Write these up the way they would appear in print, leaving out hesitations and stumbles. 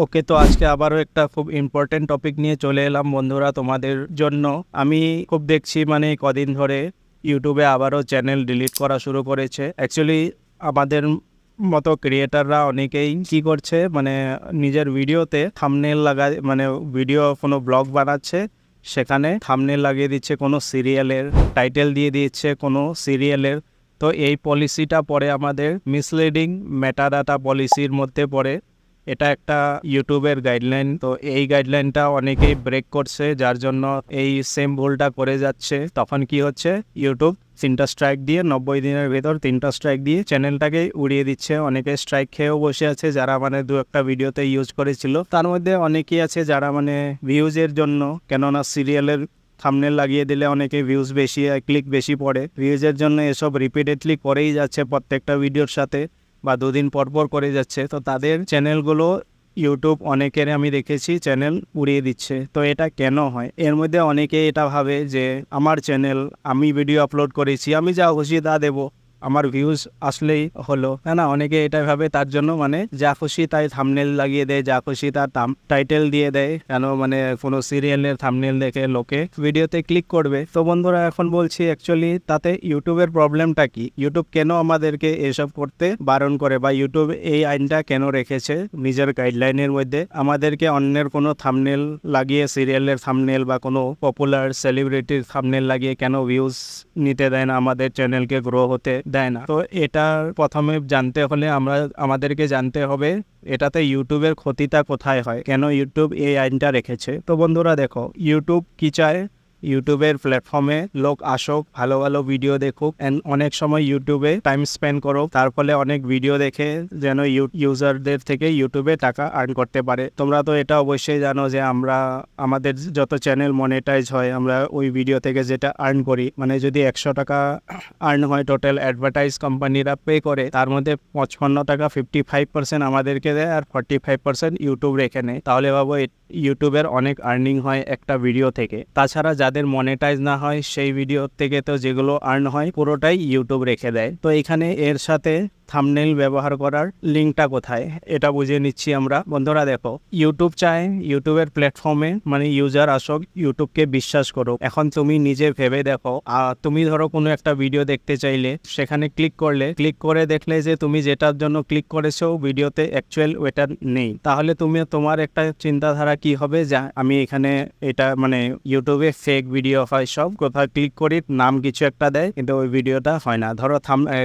ওকে, তো আজকে আবারও একটা খুব ইম্পর্টেন্ট টপিক নিয়ে চলে এলাম বন্ধুরা তোমাদের জন্য। আমি খুব দেখছি মানে কদিন ধরে ইউটিউবে আবারও চ্যানেল ডিলিট করা শুরু করেছে। অ্যাকচুয়ালি আমাদের মতো ক্রিয়েটাররা অনেকেই কি করছে, মানে নিজের ভিডিওতে থাম্বনেল লাগায়, মানে ভিডিও কোনো ব্লগ বানাচ্ছে, সেখানে থাম্বনেল লাগিয়ে দিচ্ছে কোনো সিরিয়ালের, টাইটেল দিয়ে দিচ্ছে কোনো সিরিয়ালের। তো এই পলিসিটা পরে আমাদের মিসলিডিং মেটাডাটা পলিসির মধ্যে পড়ে। এটা একটা ইউটিউবের গাইডলাইন, তো এই গাইডলাইনটা অনেকেই ব্রেক করছে, যার জন্য এই সেম ভুলটা করে যাচ্ছে। তখন কি হচ্ছে, ইউটিউব 3টা স্ট্রাইক দিয়ে 90 দিনের ভেতর 3টা স্ট্রাইক দিয়ে চ্যানেলটাকে উড়িয়ে দিচ্ছে। অনেকে স্ট্রাইক খেয়েও বসে আছে, যারা মানে দু একটা ভিডিওতে ইউজ করেছিল। তার মধ্যে অনেকেই আছে যারা মানে ভিউজের জন্য, কেননা সিরিয়ালের থাম্বনেল লাগিয়ে দিলে অনেকে ভিউজ বেশি, ক্লিক বেশি পড়ে, ভিউজের জন্য এসব রিপিটেডলি করেই যাচ্ছে প্রত্যেকটা ভিডিওর সাথে, বা দুদিন পরপর করে যাচ্ছে। তো তাদের চ্যানেলগুলো ইউটিউব অনেকের আমি দেখেছি চ্যানেল উড়িয়ে দিচ্ছে। তো এটা কেন হয়? এর মধ্যে অনেকে এটা ভাবে যে আমার চ্যানেল, আমি ভিডিও আপলোড করেছি, আমি যা খুশি তা দেবো, আমার ভিউজ আসলেই হলো, না অনেকে এটা ভাবে। তার জন্য মানে যা খুশি তাই থাম্বনেল লাগিয়ে দেয়, যা খুশি তার টাইটেল দিয়ে দেয়, কেন মানে কোনো সিরিয়ালের থাম্বনেল দেখে লোকে ভিডিওতে ক্লিক করবে। তো বন্ধুরা, এখন বলছি অ্যাকচুয়ালি তাতে ইউটিউবের প্রবলেমটা কি, ইউটিউব কেন আমাদেরকে এসব করতে বারণ করে, বা ইউটিউব এই আইনটা কেন রেখেছে নিজের গাইডলাইনের মধ্যে, আমাদেরকে অন্যের কোনো থাম্বনেল লাগিয়ে, সিরিয়ালের থাম্বনেল বা কোনো পপুলার সেলিব্রিটির থাম্বনেল লাগিয়ে কেন ভিউজ নিতে দেয় না, আমাদের চ্যানেলকে গ্রো হতে দেয় না। তো এটা প্রথমে জানতে হলে আমাদেরকে জানতে হবে এটাতে ইউটিউবের ক্ষতিটা কোথায় হয়, কেন ইউটিউব এই আইনটা রেখেছে। তো বন্ধুরা দেখো, ইউটিউব কি চায়, ইউটিউবের প্ল্যাটফর্মে লোক আসুক, ভালো ভালো ভিডিও দেখুক, এন্ড অনেক সময় ইউটিউবে টাইম স্পেন্ড করুক, তার ফলে অনেক ভিডিও দেখে যেন ইউজারদের থেকে ইউটিউবে টাকা আর্ন করতে পারে। তোমরা তো এটা অবশ্যই জানো যে আমাদের যত চ্যানেল মনিটাইজ হয়, আমরা ওই ভিডিও থেকে যেটা আর্ন করি, মানে যদি 100 টাকা আর্ন হয় টোটাল, অ্যাডভার্টাইজ কোম্পানিরা পে করে, তার মধ্যে 55 টাকা 55% আমাদেরকে দেয়, আর 45% ইউটিউব রেখে নেয়। তাহলে ভাবো ইউটিউবের অনেক আর্নিং হয় একটা ভিডিও থেকে। তাছাড়া যাদের মনিটাইজ না হয় সেই ভিডিও থেকে তো যেগুলো আর্ন হয় পুরোটাই ইউটিউব রেখে দেয়। তো এখানে এর সাথে থাম্বনেল ব্যবহার করার লিঙ্কটা কোথায়, এটা বুঝে নিচ্ছি আমরা। বন্ধুরা দেখো, ইউটিউব চায় ইউটিউবের প্ল্যাটফর্মে মানে ইউজার আসুক, ইউটিউবকে বিশ্বাস করো। এখন তুমি নিজে ভেবে দেখো, তুমি ধরো কোনো একটা ভিডিও দেখতে চাইলে, সেখানে ক্লিক করে দেখলে যে তুমি যেটার জন্য ক্লিক করেছো ভিডিওতে অ্যাকচুয়াল ওটা নেই, তাহলে তোমার একটা চিন্তাধারা কি হবে, যে আমি এখানে এটা মানে ইউটিউবে ফেক ভিডিও হয় সব, কোথাও ক্লিক করি নাম কিছু একটা দেয়, কিন্তু ওই ভিডিওটা হয় না। ধরো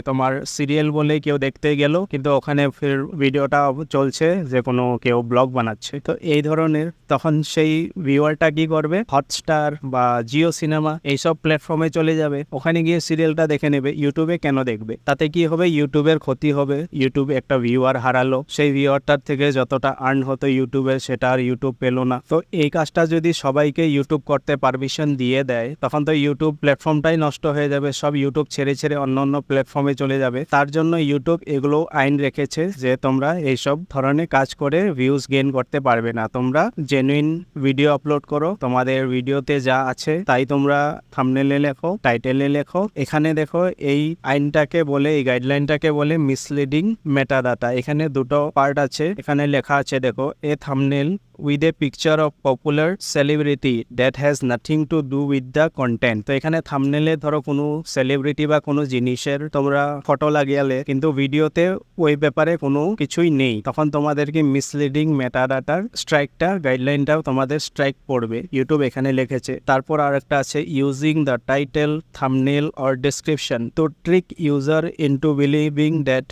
তোমার সিরিয়াল বলে কেউ দেখতে গেল, কিন্তু ওখানে ফির ভিডিওটা চলছে যে কোনো কেউ ব্লগ বানাচ্ছে। তো এই ধরনের, তখন সেই ভিউয়ারটা কি করবে, হটস্টার বা জিও সিনেমা এইসব প্ল্যাটফর্মে চলে যাবে, ওখানে গিয়ে সিরিয়ালটা দেখে নেবে। ইউটিউবে কেন দেখবে? তাতে কি হবে, ইউটিউবের ক্ষতি হবে। ইউটিউব একটা ভিউয়ার হারালো, সেই ভিউয়ারটার থেকে যতটা আর্ন হতো ইউটিউবে, সেটা আর ইউটিউব পেলো না। তো এই কাজটা যদি সবাইকে ইউটিউব করতে পারমিশন দিয়ে দেয়, তখন তো ইউটিউব প্ল্যাটফর্মটাই নষ্ট হয়ে যাবে, সব ইউটিউব ছেড়ে অন্য প্ল্যাটফর্মে চলে যাবে। তার জন্য ইউটিউব এগুলো আইন রেখেছে যে তোমরা এইসব ধরনের কাজ করে ভিউজ গেইন করতে পারবে না। তোমরা জেনুইন ভিডিও আপলোড করো, তোমাদের ভিডিওতে যা আছে তাই তোমরা থাম্বনেলে লেখো, টাইটেলে লেখো। এখানে দেখো, এই আইনটাকে বলে, এই গাইডলাইনটাকে বলে মিসলিডিং মেটাডাটা। এখানে দুটো পার্ট আছে, এখানে লেখা আছে দেখো, এ thumbnail with a picture of popular celebrity that has nothing to do with the content। তো এখানে থাম্বনেলে ধরো কোনো সেলিব্রিটি বা কোনো জিনিসের তোমরা ফটো লাগিয়ালে, কিন্তু ভিডিওতে ওই ব্যাপারে কোনো কিছুই নেই, তখন তোমাদেরকে মিসলিডিং মেটাডাটার স্ট্রাইকটা, গাইডলাইনটাও তোমাদের স্ট্রাইক পড়বে, ইউটিউব এখানে লিখেছে। তারপর আরেকটা আছে, using the title, thumbnail or description to trick user into believing that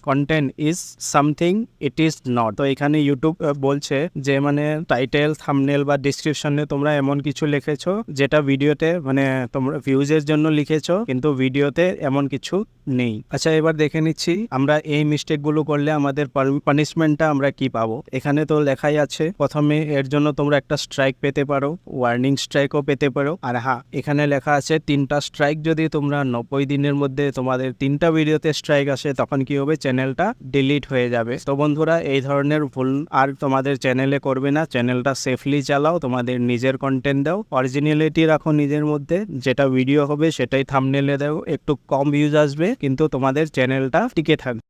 content is something it is not. তো এখানে ইউটিউব বলছে যে মানে টাইটেল, থাম্বনেল বা ডেসক্রিপশনে তোমরা এমন কিছু লিখেছো যেটা ভিডিওতে মানে তোমরা ভিউজের জন্য লিখেছো, কিন্তু ভিডিওতে এমন কিছু নেই। আচ্ছা, এবার দেখে নিচ্ছি আমরা এই মিস্টেকগুলো করলে আমাদের পানিশমেন্টটা আমরা কি পাবো। এখানে তো লেখাই আছে, প্রথমে এর জন্য তোমরা একটা স্ট্রাইক পেতে পারো, ওয়ার্নিং স্ট্রাইকও পেতে পারো। আর হ্যাঁ, এখানে লেখা আছে 3টা স্ট্রাইক যদি তোমরা 90 দিনের মধ্যে তোমাদের 3টা ভিডিওতে স্ট্রাইক আসে, তখন কি হবে, চ্যানেলটা ডিলিট হয়ে যাবে। তো বন্ধুরা, এই ধরনের ভুল আর তোমাদের চ্যানেলে করবে না। চ্যানেলটা সেফলি চালাও, তোমাদের নিজের কন্টেন্ট দাও, অরিজিনালিটি রাখো নিজের মধ্যে, যেটা ভিডিও হবে সেটাই থাম্বনেলে দাও, একটু কম ভিউজ আসবে কিন্তু তোমাদের চ্যানেলটা টিকে থাকবে।